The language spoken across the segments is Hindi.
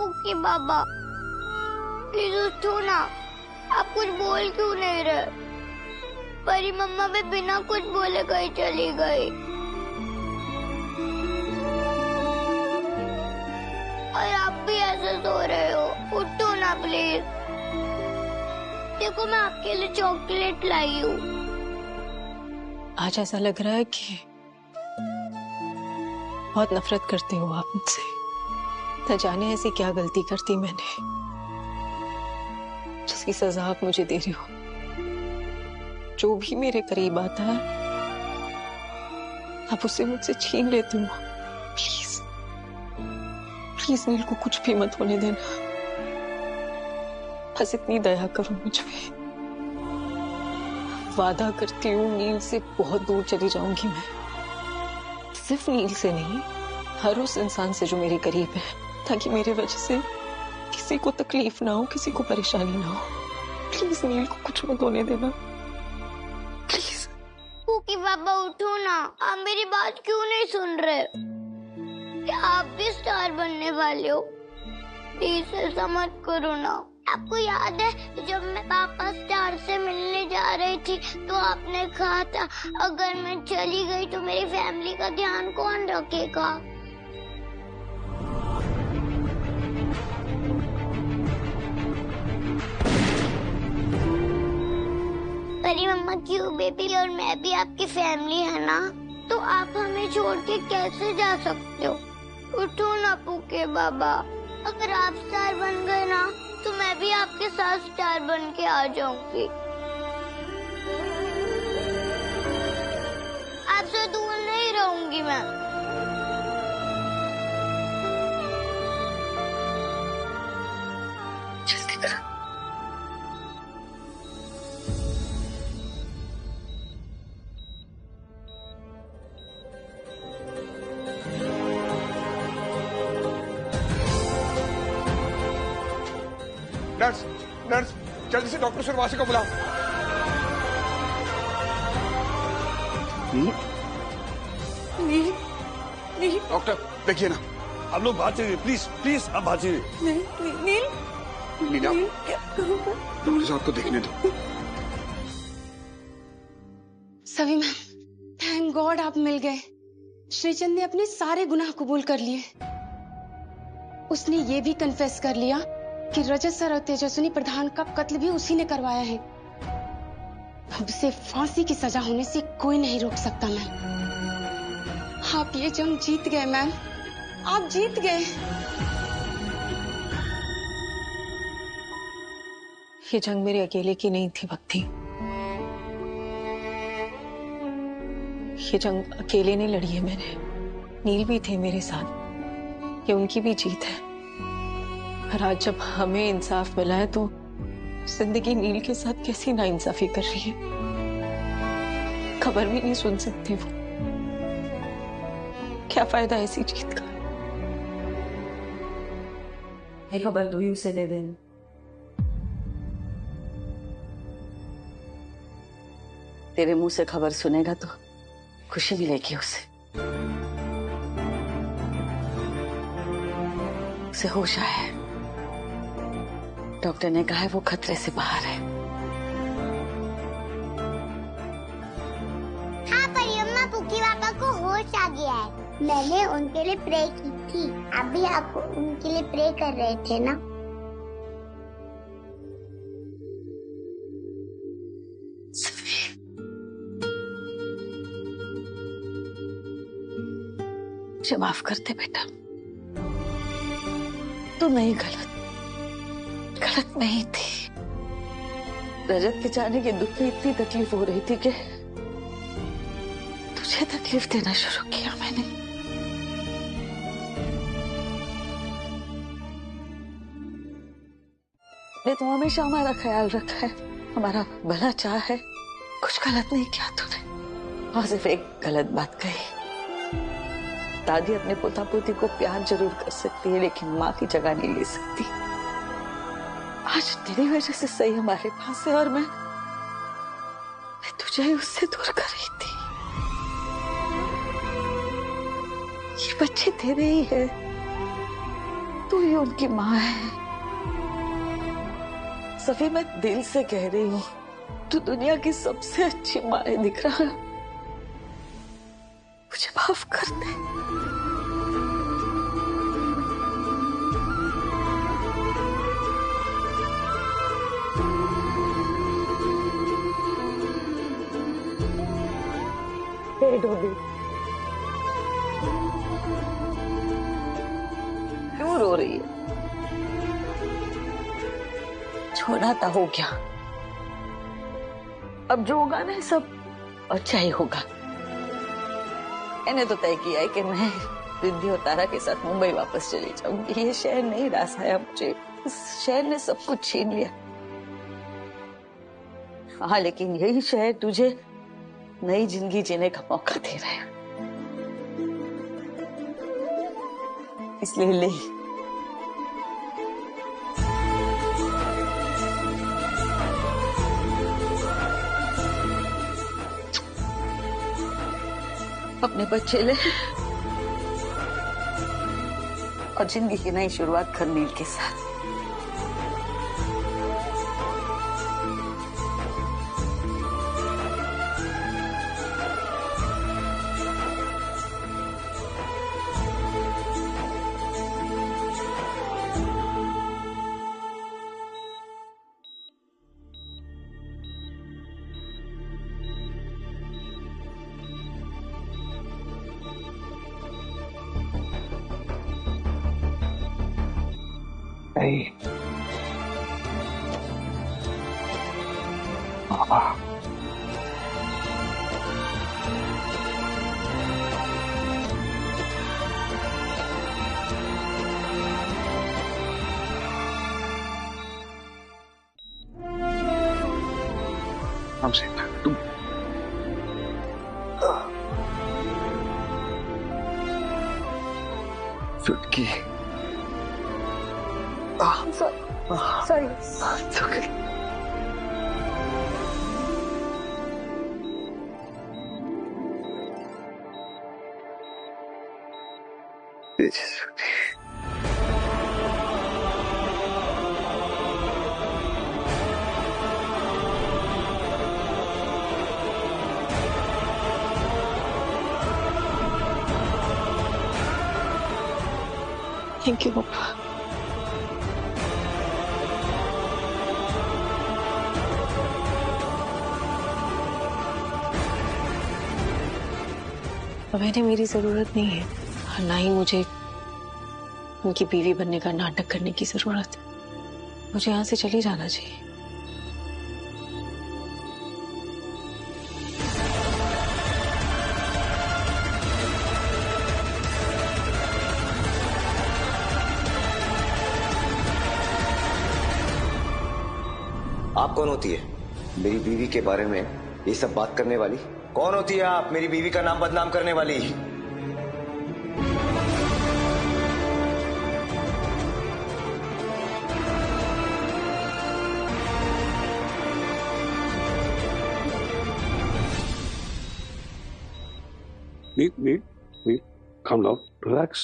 पुकी बाबा, प्लीज उठो ना। आप कुछ बोल क्यों नहीं रहे? परी मम्मा भी बिना कुछ बोले कहीं चली गई, और आप भी ऐसे सो रहे हो। उठो ना प्लीज। देखो मैं आपके लिए चॉकलेट लाई हूँ। आज ऐसा लग रहा है कि बहुत नफरत करती हूँ आप मुझसे। न जाने ऐसी क्या गलती करती मैंने जिसकी सजा आप मुझे दे रही हो। जो भी मेरे करीब आता है आप उसे मुझसे छीन लेती हो। प्लीज प्लीज नील को कुछ भी मत होने देना। बस इतनी दया करो मुझ पे। वादा करती हूँ नील से बहुत दूर चली जाऊंगी मैं। सिर्फ नील से नहीं, हर उस इंसान से जो मेरे करीब है, ताकि मेरे वजह से किसी को तकलीफ ना हो, किसी को परेशानी ना हो। प्लीज नील को कुछ मत होने देना, प्लीज। पुकी बाबा उठो ना। आप मेरी बात क्यों नहीं सुन रहे? क्या आप भी स्टार बनने वाले हो? प्लीज ऐसा मत करो ना। आपको याद है जब मैं पापा स्टार से मिलने जा रही थी तो आपने कहा था अगर मैं चली गई तो मेरी फैमिली का ध्यान कौन रखेगा? परी मम्मा क्यों बेबी और मैं भी आपकी फैमिली है ना, तो आप हमें छोड़ के कैसे जा सकते हो? उठो ना पुके बाबा। अगर आप स्टार बन गए ना तो मैं भी आपके साथ स्टार बन के आ जाऊंगी। आपसे दूर नहीं रहूंगी मैं। जल्दी करो। नर्स, नर्स, जल्दी से डॉक्टर सुरवासी को बुलाओ। नील, नील। डॉक्टर देखिए ना, आप लोग बात करिए प्लीज, प्लीज आप बात करिए। नील, लीना, डॉक्टर साहब को देखने दो। सभी मैम, थैंक गॉड आप मिल गए। श्रीचंद ने अपने सारे गुनाह कबूल कर लिए। उसने ये भी कन्फेस कर लिया कि रजत सर और तेजस्विनी प्रधान का कत्ल भी उसी ने करवाया है। अब उसे फांसी की सजा होने से कोई नहीं रोक सकता मैम। आप ये जंग जीत गए मैम, आप जीत गए। ये जंग मेरे अकेले की नहीं थी भक्ति। ये जंग अकेले नहीं लड़ी है मैंने। नील भी थे मेरे साथ। ये उनकी भी जीत है। और आज जब हमें इंसाफ मिला है तो जिंदगी नील के साथ कैसी नाइंसाफी कर रही है। खबर भी नहीं सुन सकती वो। क्या फायदा ऐसी जीत का? एक खबर दो ही उसे दे देना। तेरे मुंह से खबर सुनेगा तो खुशी मिलेगी उसे। उसे होश आया है। डॉक्टर ने कहा है वो खतरे से बाहर है। हाँ परी अम्मा, पुकी पापा को होश आ गया है। मैंने उनके लिए प्रे की थी। अभी आप उनके लिए प्रे कर रहे थे ना? मुझे माफ कर दे बेटा। तू नहीं गलत नहीं थी। रजत के जाने के दुख में इतनी तकलीफ हो रही थी कि तुझे तकलीफ देना शुरू किया मैंने। तो हमेशा हमारा ख्याल रखा है, हमारा भला चाह है। कुछ गलत नहीं किया तूने। और सिर्फ एक गलत बात कही। दादी अपने पोता पोती को प्यार जरूर कर सकती है लेकिन माँ की जगह नहीं ले सकती। आज तेरी वजह से सही हमारे पास है और मैं तुझे ही उससे दूर कर रही थी। ये बच्चे तेरे ही है, तू भी उनकी माँ है। सफी, मैं दिल से कह रही हूँ, तू दुनिया की सबसे अच्छी माँ है। दिख रहा है, मुझे माफ कर दे। डोली, क्यों रो रही है? छोड़ा था हो गया, अब जो होगा ना सब अच्छा ही होगा। मैंने तो तय किया है कि मैं रिद्धि और तारा के साथ मुंबई वापस चली जाऊंगी। ये शहर नहीं रासाया मुझे, इस शहर ने सब कुछ छीन लिया। हाँ, लेकिन यही शहर तुझे नई जिंदगी जीने का मौका दे रहा है, इसलिए ले। अपने बच्चे ले और जिंदगी की नई शुरुआत कर नील के साथ। नहीं पापा, हमसे तुम चुटकी। Sorry. It's okay. It's okay. Thank you, Papa. मैंने मेरी जरूरत नहीं है, और ना ही मुझे उनकी बीवी बनने का नाटक करने की जरूरत है। मुझे यहाँ से चली जाना चाहिए। आप कौन होती है मेरी बीवी के बारे में ये सब बात करने वाली? कौन होती है आप मेरी बीवी का नाम बदनाम करने वाली? Neil, calm down, relax.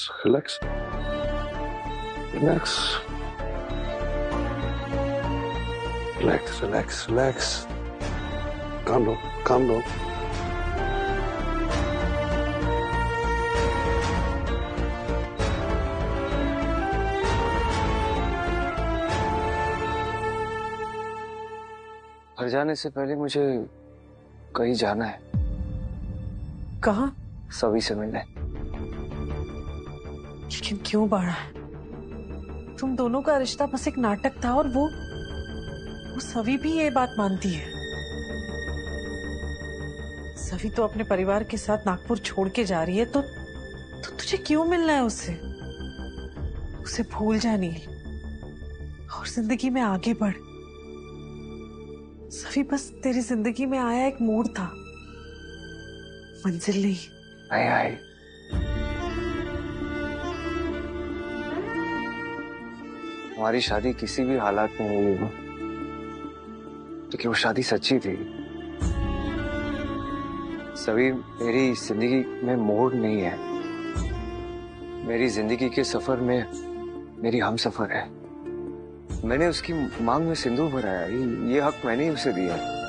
Calm down. घर जाने से पहले मुझे कहीं जाना है। कहाँ? सभी से मिलने। लेकिन क्यों बाड़ा? तुम दोनों का रिश्ता बस एक नाटक था, और वो सभी भी ये बात मानती है। सभी तो अपने परिवार के साथ नागपुर छोड़ के जा रही है, तो तुझे क्यों मिलना है उससे? उसे भूल जा नील, और जिंदगी में आगे बढ़। सभी बस तेरी जिंदगी में आया एक मोड़ था, मंजिल नहीं। आई हमारी शादी किसी भी हालात में हुई हो, क्योंकि वो शादी सच्ची थी। सभी मेरी जिंदगी में मोड़ नहीं है। मेरी जिंदगी के सफर में मेरी हमसफर है। मैंने उसकी मांग में सिंदूर भराया, ये हक मैंने ही उसे दिया है।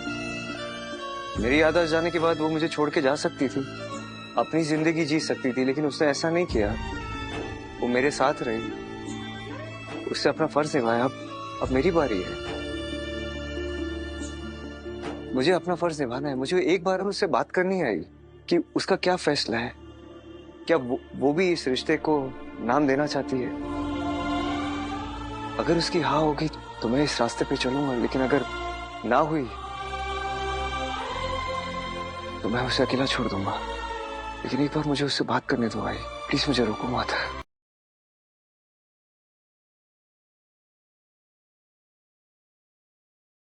मेरी याद आ जाने के बाद वो मुझे छोड़ के जा सकती थी, अपनी जिंदगी जी सकती थी, लेकिन उसने ऐसा नहीं किया। वो मेरे साथ रही, उससे अपना फर्ज निभाया। अब मेरी बारी है, मुझे अपना फर्ज निभाना है। मुझे एक बार उससे बात करनी आई कि उसका क्या फैसला है, क्या वो भी इस रिश्ते को नाम देना चाहती है। अगर उसकी हाँ होगी तो मैं इस रास्ते पे चलूंगा, लेकिन अगर ना हुई तो मैं उसे अकेला छोड़ दूंगा। लेकिन एक बार मुझे उससे बात करने दो भाई, प्लीज मुझे रोको मत।